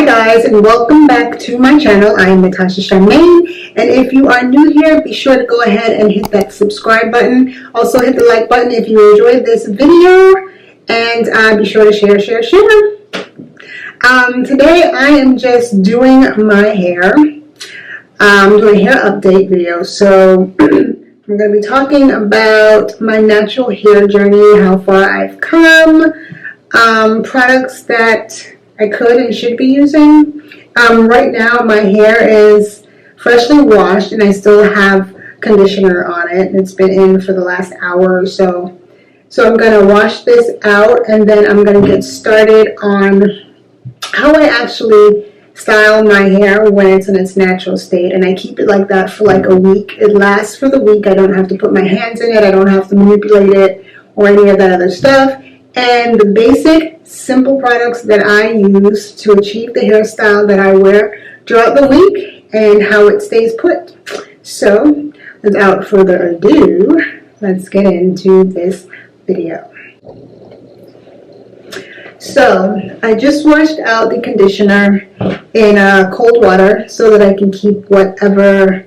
Hi guys, and welcome back to my channel. I am Natasha Charmaine, and if you are new here, be sure to go ahead and hit that subscribe button. Also hit the like button if you enjoyed this video, and be sure to share. Today I am just doing my hair. I'm doing a hair update video, so I'm going to be talking about my natural hair journey, how far I've come, products that I could and should be using. Right now my hair is freshly washed and I still have conditioner on it. It's been in for the last hour or so. So I'm going to wash this out and then I'm going to get started on how I actually style my hair when it's in its natural state. And I keep it like that for like a week. It lasts for the week. I don't have to put my hands in it. I don't have to manipulate it or any of that other stuff. And the basic simple products that I use to achieve the hairstyle that I wear throughout the week and how it stays put. So without further ado, let's get into this video. So I just washed out the conditioner in cold water so that I can keep whatever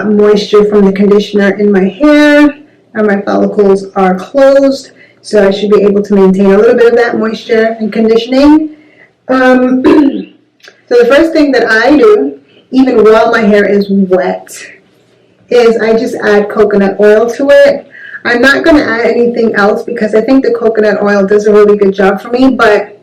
moisture from the conditioner in my hair, and my follicles are closed. So I should be able to maintain a little bit of that moisture and conditioning. So the first thing that I do, even while my hair is wet, is I just add coconut oil to it. I'm not going to add anything else because I think the coconut oil does a really good job for me. But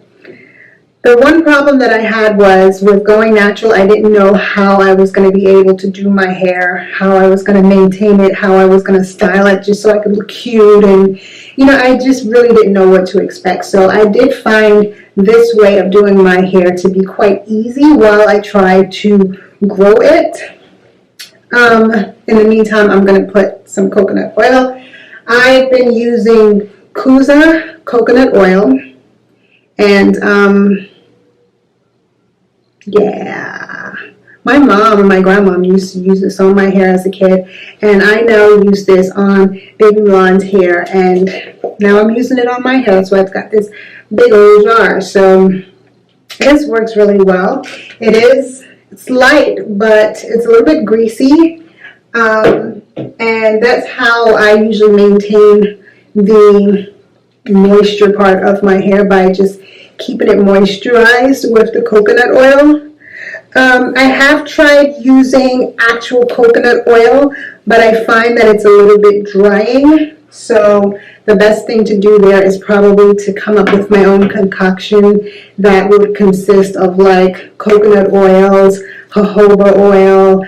the one problem that I had was with going natural, I didn't know how I was going to be able to do my hair, how I was going to maintain it, how I was going to style it just so I could look cute. And, you know, I just really didn't know what to expect. So I did find this way of doing my hair to be quite easy while I try to grow it. In the meantime, I'm going to put some coconut oil. I've been using Kuza coconut oil. And, yeah, my mom and my grandmom used to use this on my hair as a kid, and I now use this on baby blonde hair, and now I'm using it on my hair. So I've got this big old jar. So this works really well. It's light, but it's a little bit greasy, and that's how I usually maintain the moisture part of my hair, by just keeping it moisturized with the coconut oil. I have tried using actual coconut oil, but I find that it's a little bit drying. So the best thing to do there is probably to come up with my own concoction that would consist of like coconut oils, jojoba oil,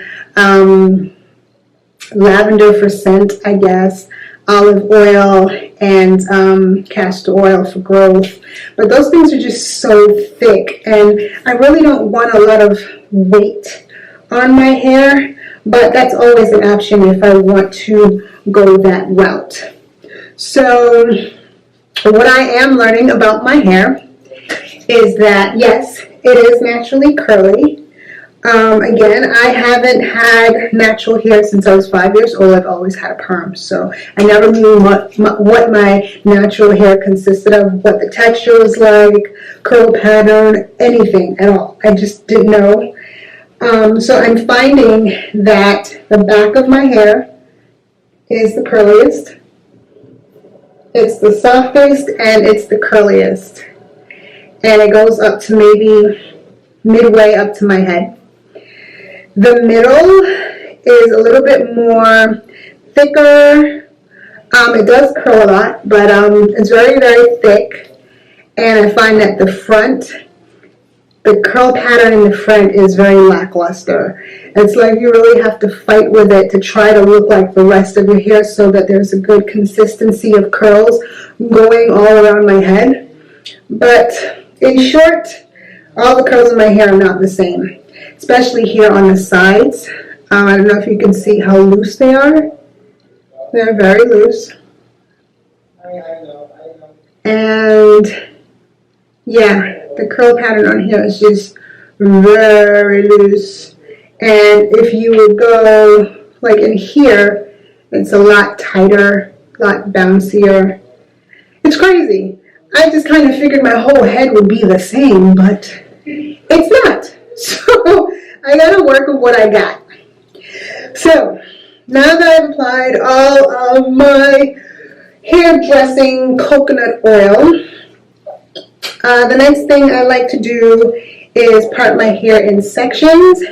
lavender for scent, I guess, olive oil, and castor oil for growth. But those things are just so thick, and I really don't want a lot of weight on my hair, but that's always an option if I want to go that route. So what I am learning about my hair is that, yes, it is naturally curly. Again, I haven't had natural hair since I was 5 years old. I've always had a perm, so I never knew what my natural hair consisted of, what the texture was like, curl pattern, anything at all. I just didn't know. So I'm finding that the back of my hair is the curliest, it's the softest, and it's the curliest. And it goes up to maybe midway up to my head. The middle is a little bit more thicker. It does curl a lot, but it's very, very thick. And I find that the front, the curl pattern in the front is very lackluster. It's like you really have to fight with it to try to look like the rest of your hair so that there's a good consistency of curls going all around my head. But in short, all the curls in my hair are not the same, especially here on the sides. I don't know if you can see how loose they are. They're very loose. And yeah, the curl pattern on here is just very loose. And if you would go like in here, it's a lot tighter, a lot bouncier. It's crazy. I just kind of figured my whole head would be the same, but It's not. So I gotta work with what I got. So now that I've applied all of my hair dressing coconut oil, the next thing I like to do is part my hair in sections.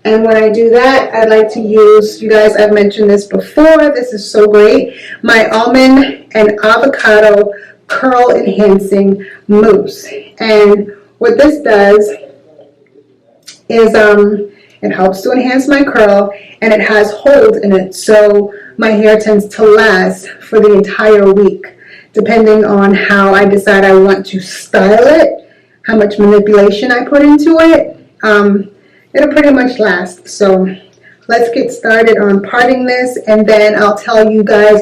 And when I do that, I like to use, you guys, I've mentioned this before, this is so great, my almond and avocado curl enhancing mousse. And what this does is it helps to enhance my curl, and it has hold in it, so my hair tends to last for the entire week, depending on how I decide I want to style it, how much manipulation I put into it. It'll pretty much last. So let's get started on parting this, and then I'll tell you guys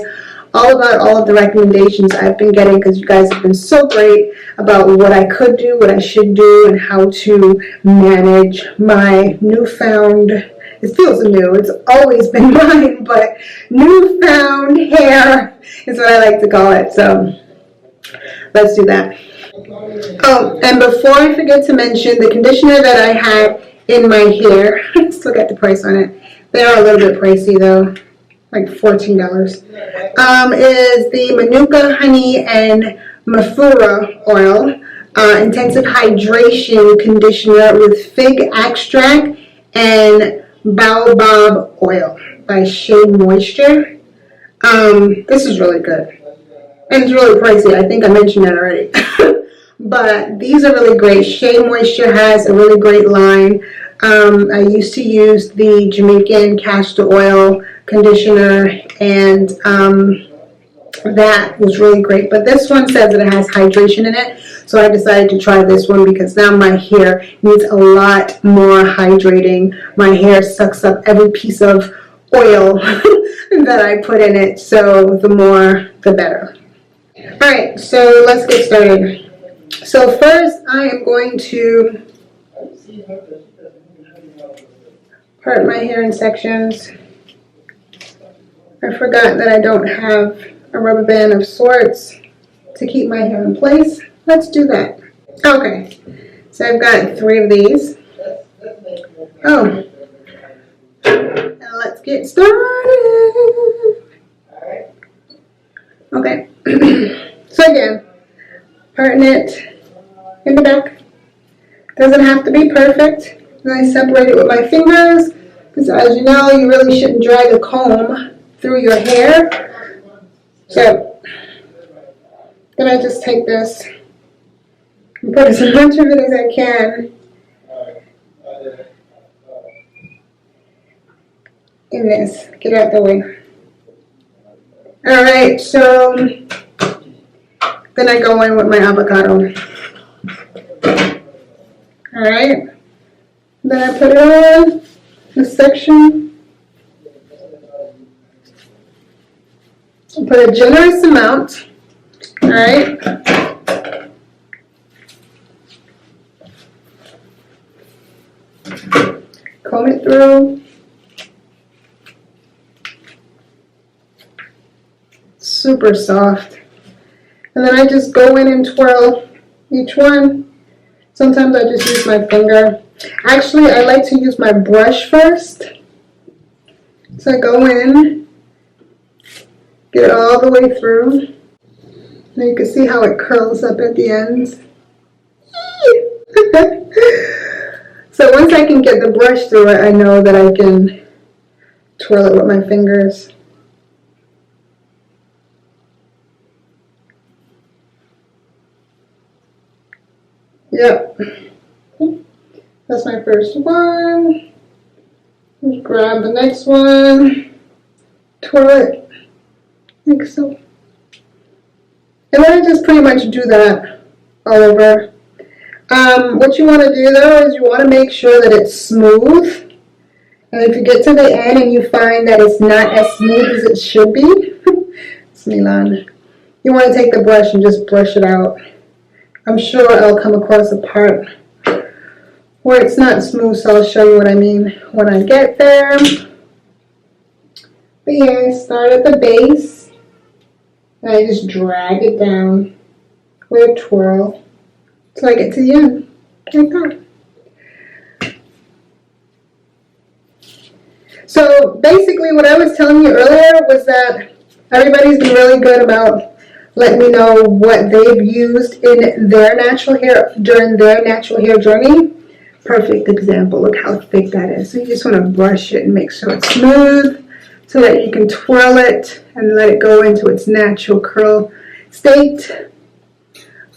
all about all of the recommendations I've been getting, because you guys have been so great about what I could do, what I should do, and how to manage my newfound, it feels new, it's always been mine, but newfound hair is what I like to call it. So let's do that. Oh, and before I forget to mention, the conditioner that I had in my hair, I still got the price on it. They are a little bit pricey though, like $14. Is the Manuka Honey and Mafura Oil Intensive Hydration Conditioner with Fig Extract and Baobab Oil by Shea Moisture. This is really good. And it's really pricey. I think I mentioned that already. But these are really great. Shea Moisture has a really great line. I used to use the Jamaican castor oil conditioner, and that was really great. But this one says that it has hydration in it, so I decided to try this one because now my hair needs a lot more hydrating. My hair sucks up every piece of oil that I put in it, so the more the better. Alright, so let's get started. So first I am going to part my hair in sections. I forgot that I don't have a rubber band of sorts to keep my hair in place. Let's do that. Okay, so I've got 3 of these. Oh, now let's get started. Okay, so again, parting it in the back. Doesn't have to be perfect. And I separate it with my fingers, because as you know, you really shouldn't drag a comb through your hair. So then I just take this and put as much of it as I can in this. Get out the way. Alright, so then I go in with my avocado. Alright, then I put it on this section. Put a generous amount. Alright. Comb it through. Super soft. And then I just go in and twirl each one. Sometimes I just use my finger. Actually, I like to use my brush first. So I go in, get it all the way through. And you can see how it curls up at the ends. So once I can get the brush through it, I know that I can twirl it with my fingers. Yep, that's my first one. Just grab the next one, twirl it like so. And then I just pretty much do that all over. What you want to do though is you want to make sure that it's smooth. And if you get to the end and you find that it's not as smooth as it should be, it's Milan, you want to take the brush and just brush it out. I'm sure I'll come across a part where it's not smooth, so I'll show you what I mean when I get there. But yeah, start at the base, and I just drag it down with a twirl till I get to the end, like that. So basically what I was telling you earlier was that everybody's been really good about letting me know what they've used in their natural hair during their natural hair journey. Perfect example. Look how thick that is. So you just want to brush it and make sure it's smooth so that you can twirl it and let it go into its natural curl state.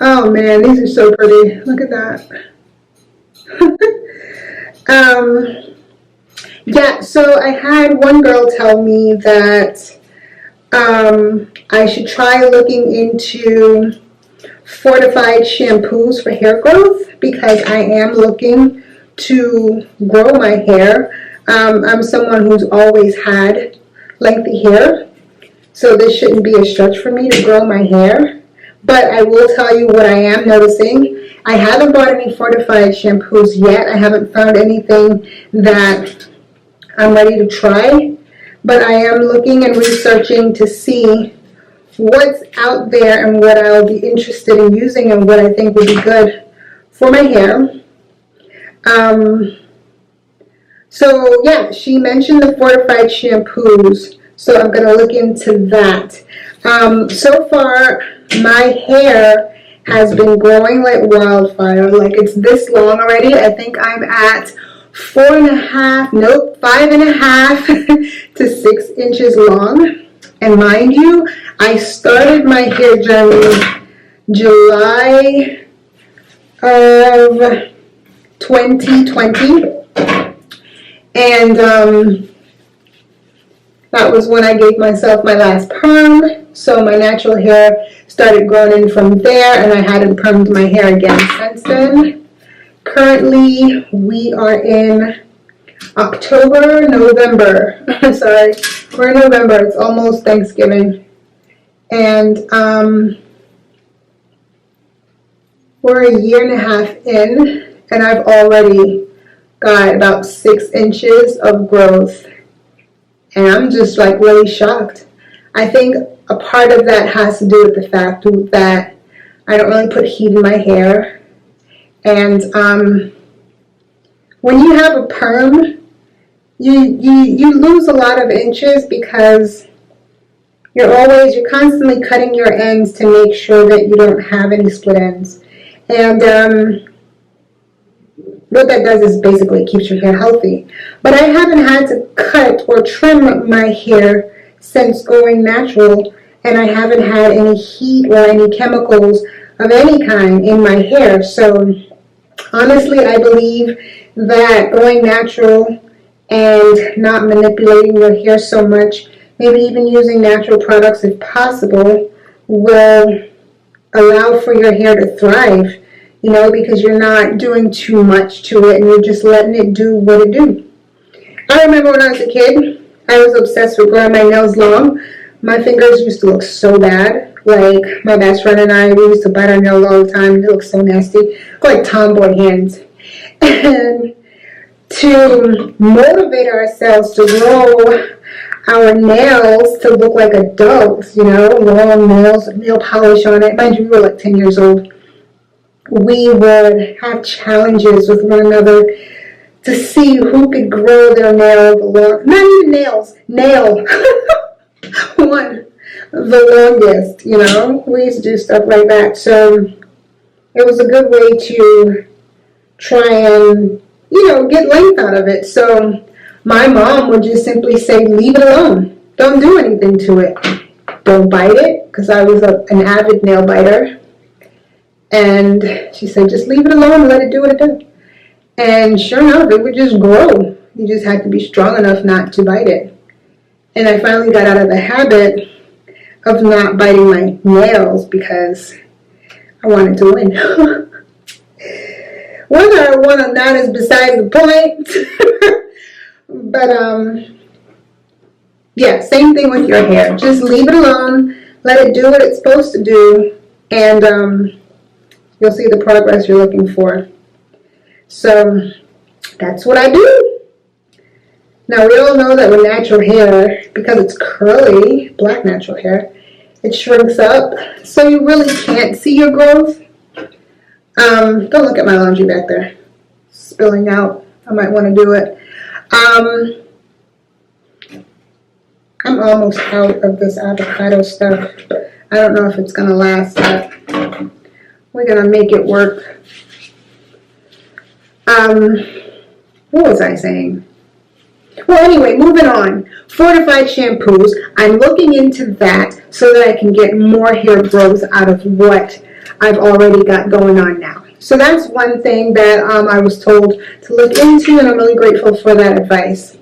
Oh man, these are so pretty. Look at that. Yeah, so I had one girl tell me that I should try looking into fortified shampoos for hair growth because I am looking to grow my hair. I'm someone who's always had lengthy hair, so this shouldn't be a stretch for me to grow my hair. But I will tell you what I am noticing. I haven't bought any fortified shampoos yet. I haven't found anything that I'm ready to try, but I am looking and researching to see what's out there and what I'll be interested in using and what I think would be good for my hair. So yeah, she mentioned the fortified shampoos, so I'm going to look into that. So far, my hair has been growing like wildfire. Like it's this long already. I think I'm at 4.5, nope, 5.5 to 6 inches long. And mind you, I started my hair journey July of 2020. And that was when I gave myself my last perm. So my natural hair started growing in from there, and I hadn't permed my hair again since then. Currently, we are in November. Sorry, we're in November. It's almost Thanksgiving. And we're a year and a half in, and I've already got about 6 inches of growth. And I'm just like really shocked. I think a part of that has to do with the fact that I don't really put heat in my hair. And when you have a perm, you lose a lot of inches because you're constantly cutting your ends to make sure that you don't have any split ends. And what that does is basically keeps your hair healthy. But I haven't had to cut or trim my hair since going natural, and I haven't had any heat or any chemicals of any kind in my hair. So honestly, I believe that going natural and not manipulating your hair so much, maybe even using natural products if possible, will allow for your hair to thrive, because you're not doing too much to it and you're just letting it do what it do. I remember when I was a kid, I was obsessed with growing my nails long. My fingers used to look so bad. Like my best friend and I, we used to bite our nails all the time. It looked so nasty, like tomboy hands. And to motivate ourselves to grow our nails to look like adults, long nails, nail polish on it. Mind you, we were like 10 years old. We would have challenges with one another to see who could grow their nail the long, not even nails, nail one the longest, We used to do stuff like that. So it was a good way to try and, get length out of it. So my mom would just simply say, leave it alone. Don't do anything to it. Don't bite it, because I was an avid nail biter. And she said, just leave it alone and let it do what it does. And sure enough, it would just grow. You just had to be strong enough not to bite it. And I finally got out of the habit of not biting my nails because I wanted to win. Whether I won or not is beside the point. But yeah, same thing with your hair. Just leave it alone. Let it do what it's supposed to do. And you'll see the progress you're looking for. So that's what I do. Now we all know that with natural hair, because it's curly, black natural hair, it shrinks up. So you really can't see your growth. Don't look at my laundry back there. Spilling out. I might want to do it. I'm almost out of this avocado stuff. I don't know if it's going to last, but we're going to make it work. What was I saying? Well, anyway, moving on. Fortified shampoos. I'm looking into that so that I can get more hair growth out of what I've already got going on now. So that's one thing that I was told to look into, and I'm really grateful for that advice.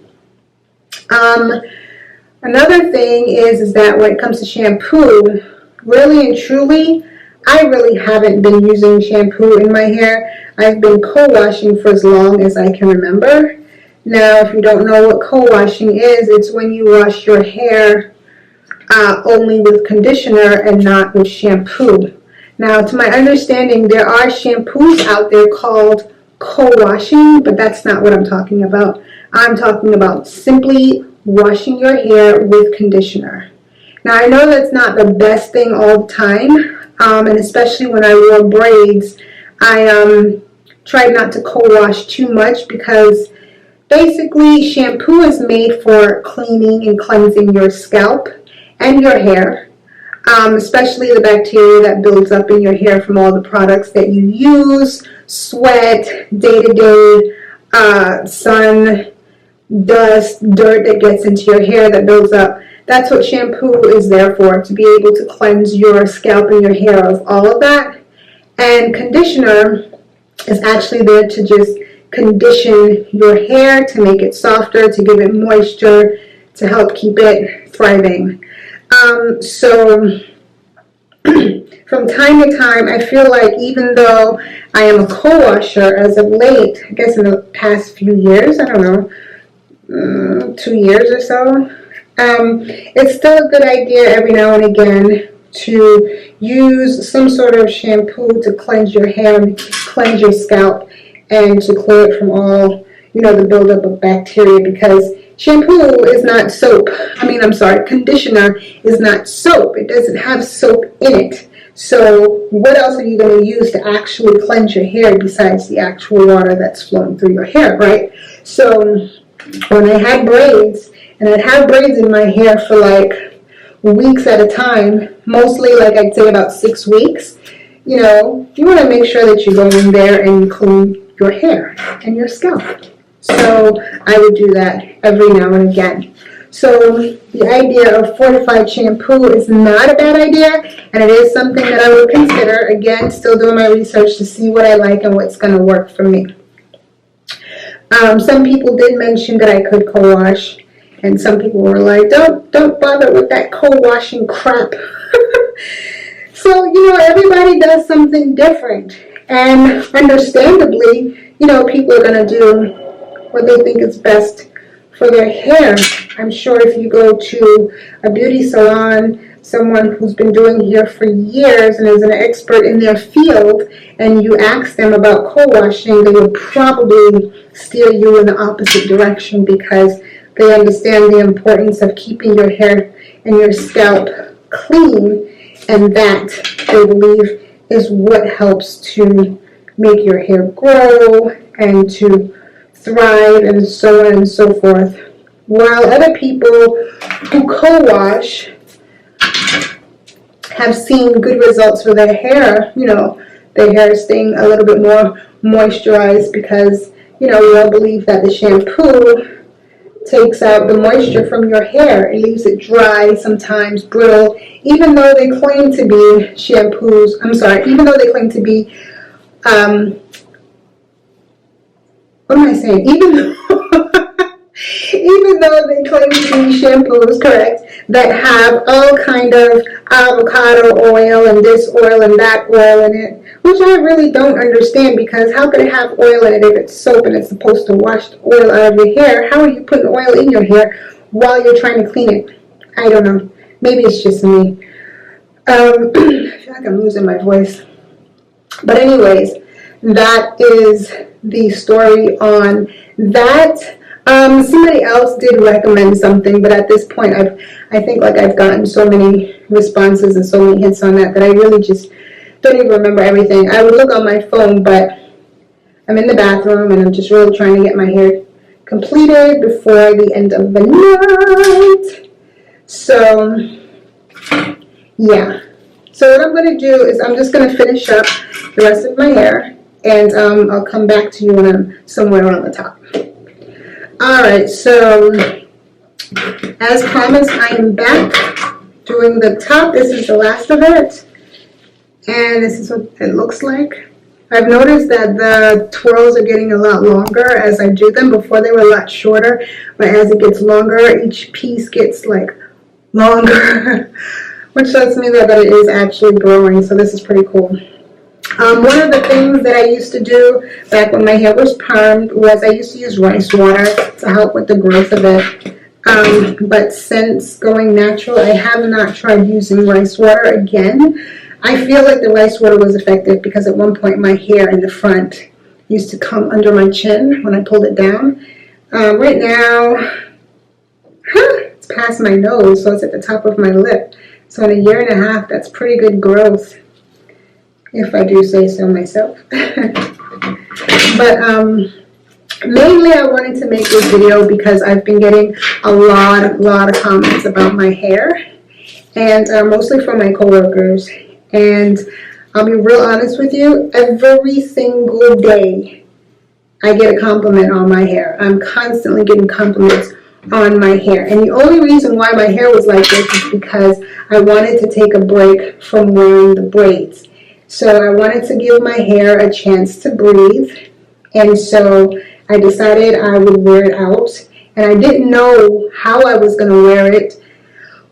Another thing is that when it comes to shampoo, really and truly, I really haven't been using shampoo in my hair. I've been co-washing for as long as I can remember. Now, if you don't know what co-washing is, it's when you wash your hair only with conditioner and not with shampoo. Now, to my understanding, there are shampoos out there called co-washing, but that's not what I'm talking about. I'm talking about simply washing your hair with conditioner. Now, I know that's not the best thing all the time, and especially when I wore braids, I tried not to co-wash too much because basically shampoo is made for cleaning and cleansing your scalp and your hair, especially the bacteria that builds up in your hair from all the products that you use, sweat, day-to-day, sun, dust, dirt that gets into your hair that builds up. That's what shampoo is there for, to be able to cleanse your scalp and your hair of all of that. And conditioner is actually there to just condition your hair, to make it softer, to give it moisture, to help keep it thriving. So from time to time, I feel like even though I am a co-washer as of late, I guess in the past few years, I don't know, 2 years or so, it's still a good idea every now and again to use some sort of shampoo to cleanse your hair, cleanse your scalp, and to clear it from all, the buildup of bacteria, because shampoo is not soap. Conditioner is not soap. It doesn't have soap in it. So what else are you going to use to actually cleanse your hair besides the actual water that's flowing through your hair, right? So when I had braids, and I'd have braids in my hair for like weeks at a time, mostly like I'd say about 6 weeks, you want to make sure that you go in there and you clean your hair and your scalp. So I would do that every now and again. So the idea of fortified shampoo is not a bad idea, and it is something that I would consider. Again, still doing my research to see what I like and what's going to work for me. Some people did mention that I could co-wash, and some people were like, don't bother with that co-washing crap. So, everybody does something different, and understandably, people are going to do what they think is best for their hair. I'm sure if you go to a beauty salon, someone who's been doing hair for years and is an expert in their field, and you ask them about co-washing, they would probably steer you in the opposite direction because they understand the importance of keeping your hair and your scalp clean, and that, they believe, is what helps to make your hair grow and to thrive and so on and so forth. While other people who co-wash have seen good results for their hair, their hair staying a little bit more moisturized because, we all believe that the shampoo takes out the moisture from your hair. It leaves it dry, sometimes brittle, even though they claim to be even though they claim to be, even though they claim to be shampoos, correct, that have all kind of avocado oil and this oil and that oil in it, which I really don't understand, because how could it have oil in it if it's soap and it's supposed to wash the oil out of your hair? How are you putting oil in your hair while you're trying to clean it? I don't know. Maybe it's just me. I feel like I'm losing my voice. But anyways, that is the story on that. Somebody else did recommend something, but at this point, I think I've gotten so many responses and so many hits on that I really just don't even remember everything. I would look on my phone, but I'm in the bathroom and I'm just really trying to get my hair completed before the end of the night. So yeah, so what I'm going to do is I'm just going to finish up the rest of my hair, and I'll come back to you when I'm somewhere on the top. Alright, so as promised, I am back doing the top. This is the last of it, and this is what it looks like. I've noticed that the twirls are getting a lot longer as I do them. Before they were a lot shorter, but as it gets longer, each piece gets like longer, which lets me know that it is actually growing, so this is pretty cool. One of the things that I used to do back when my hair was permed was I used to use rice water to help with the growth of it. But since going natural, I have not tried using rice water again. I feel like the rice water was effective because at one point my hair in the front used to come under my chin when I pulled it down. Right now, it's past my nose, so it's at the top of my lip. So in a year and a half, that's pretty good growth, if I do say so myself. But mainly I wanted to make this video because I've been getting a lot of comments about my hair, and mostly from my coworkers. And I'll be real honest with you, every single day I get a compliment on my hair. I'm constantly getting compliments on my hair. And the only reason why my hair was like this is because I wanted to take a break from wearing the braids. So I wanted to give my hair a chance to breathe. And so I decided I would wear it out. And I didn't know how I was going to wear it,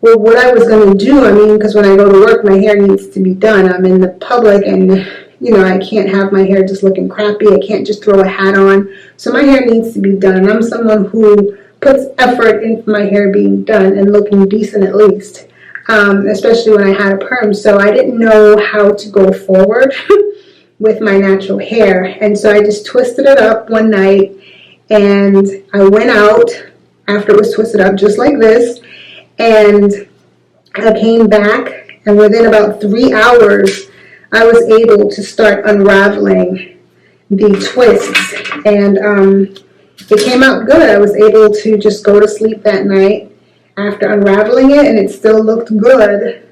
or what I was going to do. I mean, because when I go to work, my hair needs to be done. I'm in the public, and you know, I can't have my hair just looking crappy. I can't just throw a hat on. So my hair needs to be done. And I'm someone who puts effort into my hair being done and looking decent at least, especially when I had a perm. So I didn't know how to go forward with my natural hair. And so I just twisted it up one night, and I went out after it was twisted up just like this. And I came back, and within about 3 hours, I was able to start unraveling the twists. And it came out good. I was able to just go to sleep that night after unraveling it, and it still looked good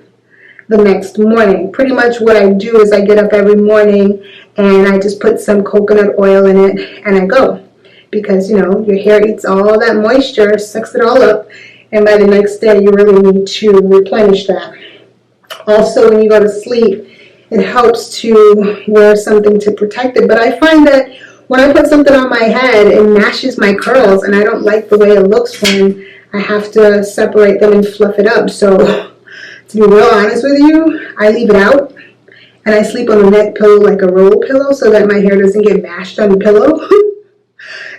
the next morning. Pretty much what I do is I get up every morning, and I just put some coconut oil in it, and I go. Because, you know, your hair eats all that moisture, sucks it all up. And by the next day, you really need to replenish that. Also, when you go to sleep, it helps to wear something to protect it. But I find that when I put something on my head, it mashes my curls, and I don't like the way it looks when I have to separate them and fluff it up. So, to be real honest with you, I leave it out, and I sleep on the neck pillow like a roll pillow so that my hair doesn't get mashed on the pillow.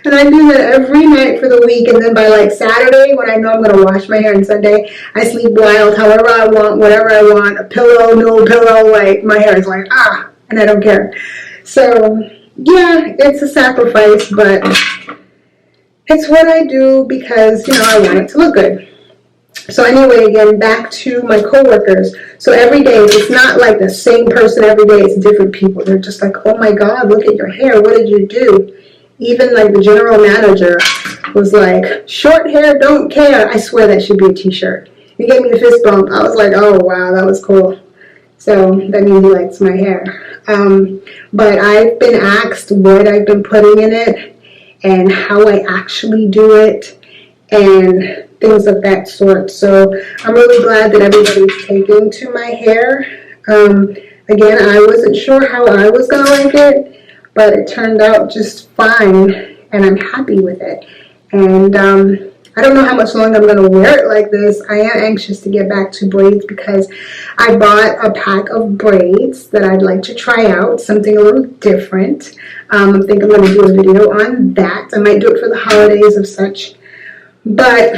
And I do that every night for the week, and then by like Saturday, when I know I'm going to wash my hair, and Sunday, I sleep wild, however I want, whatever I want, a pillow, no pillow, like my hair is like, and I don't care. So, yeah, it's a sacrifice, but it's what I do because, you know, I want it to look good. So anyway, again, back to my coworkers. So every day, it's not like the same person every day, it's different people. They're just like, oh my God, look at your hair, what did you do? Even like the general manager was like, short hair, don't care. I swear that should be a t-shirt. He gave me a fist bump. I was like, oh wow, that was cool. So that means he likes my hair. But I've been asked what I've been putting in it and how I actually do it and things of that sort. So I'm really glad that everybody's taking to my hair. Again, I wasn't sure how I was going to like it, but it turned out just fine, and I'm happy with it. And I don't know how much longer I'm going to wear it like this. I am anxious to get back to braids because I bought a pack of braids that I'd like to try out, something a little different. I think I'm going to do a video on that. I might do it for the holidays of such. But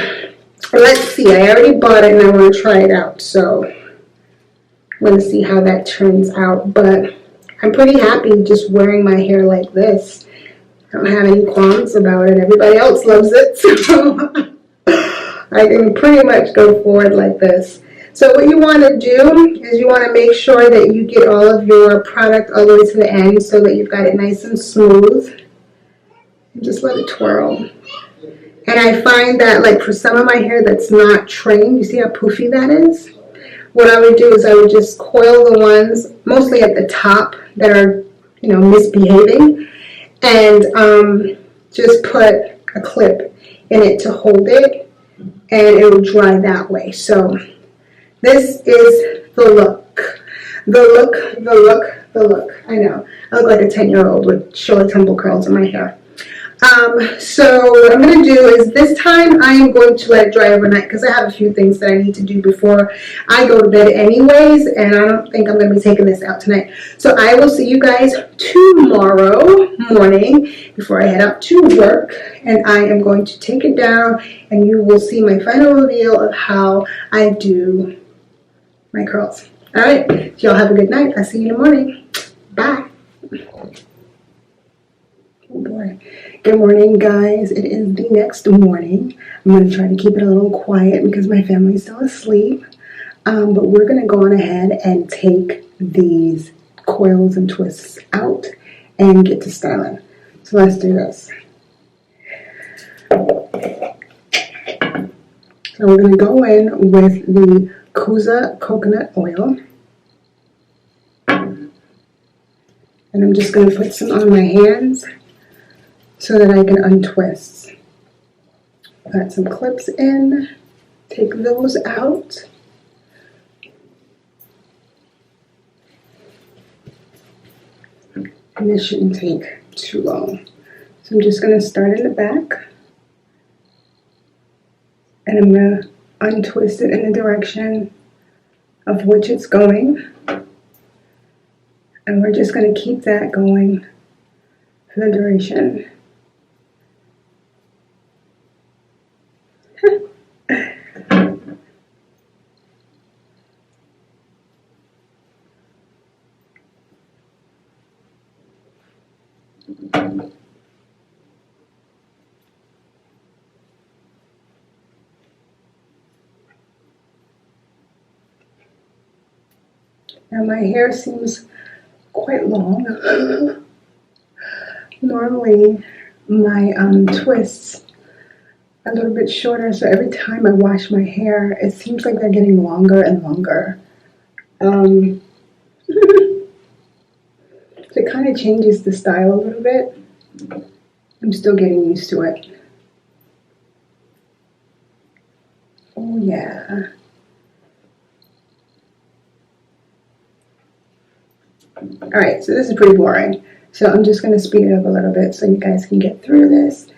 let's see. I already bought it, and I want to try it out. So I'm going to see how that turns out. But I'm pretty happy just wearing my hair like this. I don't have any qualms about it. Everybody else loves it, so I can pretty much go forward like this. So what you want to do is you want to make sure that you get all of your product all the way to the end so that you've got it nice and smooth. And just let it twirl. And I find that, like, for some of my hair that's not trained, you see how poofy that is? What I would do is I would just coil the ones mostly at the top that are, misbehaving, and just put a clip in it to hold it, and it will dry that way. So this is the look. The look, the look, the look. I know. I look like a 10-year-old with Shirley Temple curls in my hair. So what I'm going to do is this time I am going to let it dry overnight because I have a few things that I need to do before I go to bed anyways, and I don't think I'm going to be taking this out tonight. So I will see you guys tomorrow morning before I head out to work, and I am going to take it down and you will see my final reveal of how I do my curls. All right, y'all have a good night. I'll see you in the morning. Bye. Oh boy. Good morning, guys. It is the next morning. I'm going to try to keep it a little quiet because my family's still asleep. But we're going to go on ahead and take these coils and twists out and get to styling. So let's do this. So we're going to go in with the Kuza coconut oil. And I'm just going to put some on my hands so that I can untwist. Got some clips in, take those out. And this shouldn't take too long. So I'm just going to start in the back. And I'm going to untwist it in the direction of which it's going. And we're just going to keep that going for the duration. Now my hair seems quite long. Normally my twists are a little bit shorter, so every time I wash my hair, it seems like they're getting longer and longer. So it kind of changes the style a little bit. I'm still getting used to it. Oh yeah. Alright, so this is pretty boring. So I'm just going to speed it up a little bit so you guys can get through this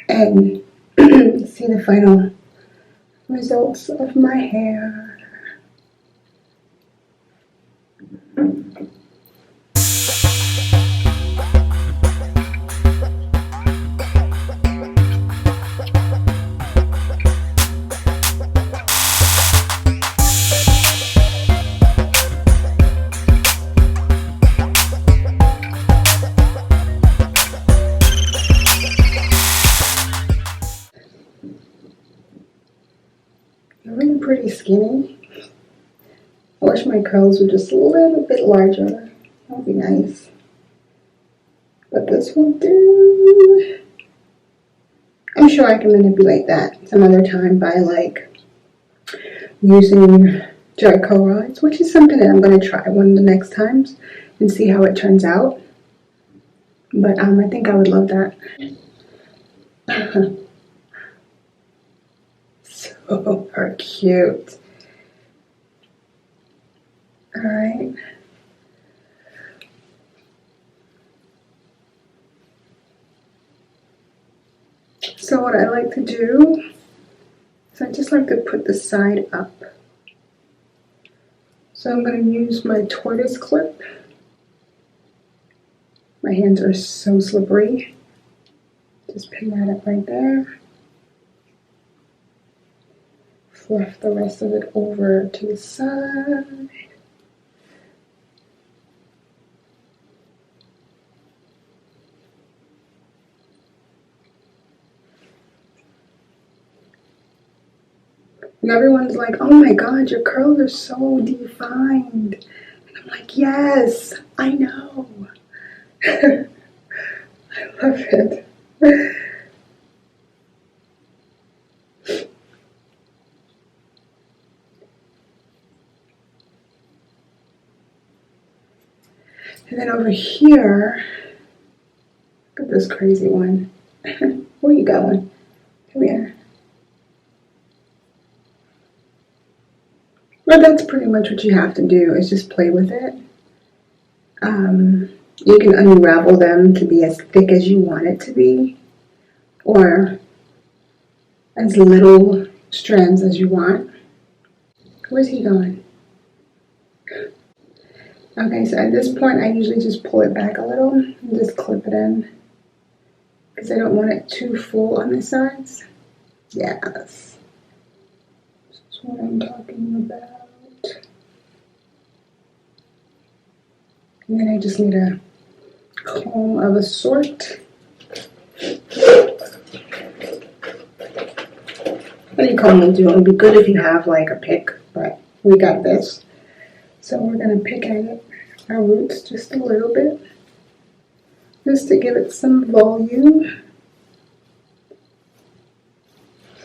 and see the final results of my hair. I'm really pretty skinny. I wish my curls were just a little bit larger. That would be nice. But this will do. I'm sure I can manipulate that some other time by like using Jericho rods, which is something that I'm going to try one of the next times and see how it turns out. But I think I would love that. So cute. Alright. So what I like to do is I just like to put the side up. So I'm going to use my tortoise clip. My hands are so slippery. Just pin that up right there. Fluff the rest of it over to the side. And everyone's like, oh my God, your curls are so defined. And I'm like, yes, I know. I love it. And then over here, look at this crazy one. Where you going? Come here. Well, that's pretty much what you have to do, is just play with it. You can unravel them to be as thick as you want it to be, or as little strands as you want. Where's he going? Okay, so at this point, I usually just pull it back a little and just clip it in, because I don't want it too full on the sides. Yes, that's what I'm talking about. And then I just need a comb of a sort. Any comb will do. It would be good if you have like a pick, but we got this. So we're going to pick at our roots just a little bit, just to give it some volume.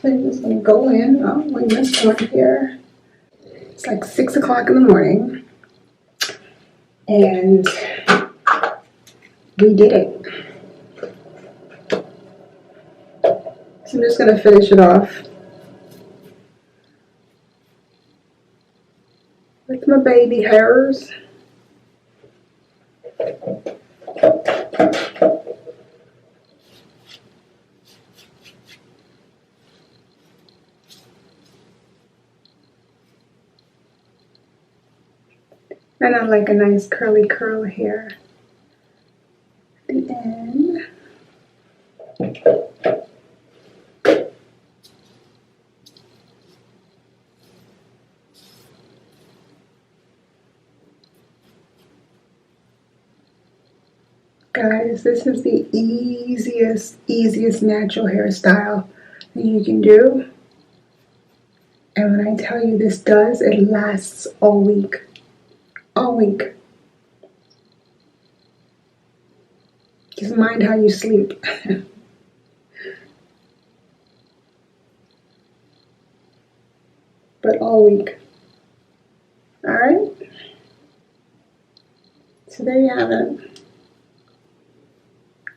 So I'm just going to go in. Oh, we missed one here. It's like 6 o'clock in the morning. And we did it. So I'm just going to finish it off with my baby hairs. And I like a nice curly curl here at the end. Guys, this is the easiest natural hairstyle that you can do. And when I tell you this does, it lasts all week. All week. Just mind how you sleep. But all week. Alright? So there you have it.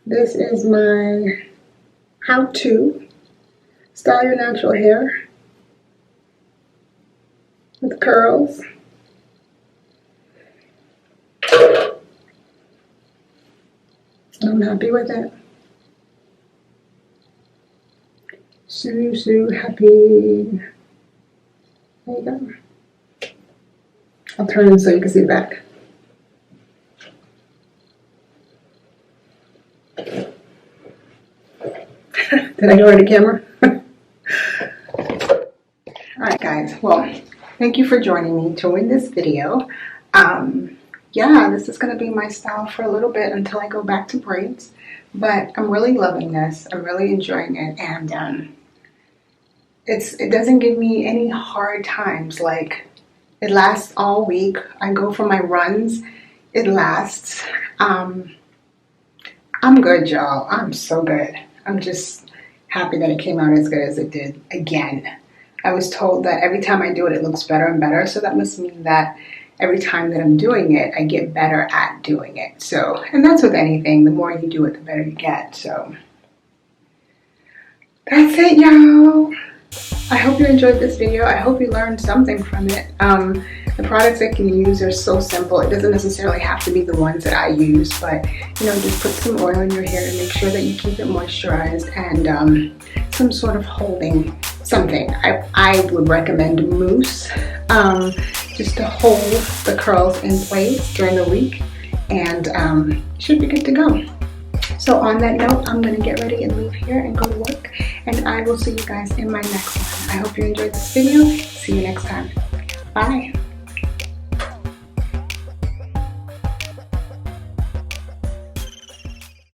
This is my how-to style your natural hair with curls. I'm happy with it. So happy. There you go. I'll turn them so you can see the back. Did I go right to camera? Alright guys, well, thank you for joining me to win this video. Yeah, this is going to be my style for a little bit until I go back to braids. But I'm really loving this. I'm really enjoying it. And it doesn't give me any hard times. Like, it lasts all week. I go for my runs. It lasts. I'm good, y'all. I'm so good. I'm just happy that it came out as good as it did again. I was told that every time I do it, it looks better and better. So that must mean that every time that I'm doing it, I get better at doing it. So, and that's with anything. The more you do it, the better you get. So, that's it, y'all. I hope you enjoyed this video. I hope you learned something from it. The products I can use are so simple. It doesn't necessarily have to be the ones that I use, but you know, just put some oil in your hair to make sure that you keep it moisturized, and some sort of holding something. I would recommend mousse, just to hold the curls in place during the week, and should be good to go. So on that note, I'm gonna get ready and leave here and go to work, and I will see you guys in my next one. I hope you enjoyed this video. See you next time. Bye.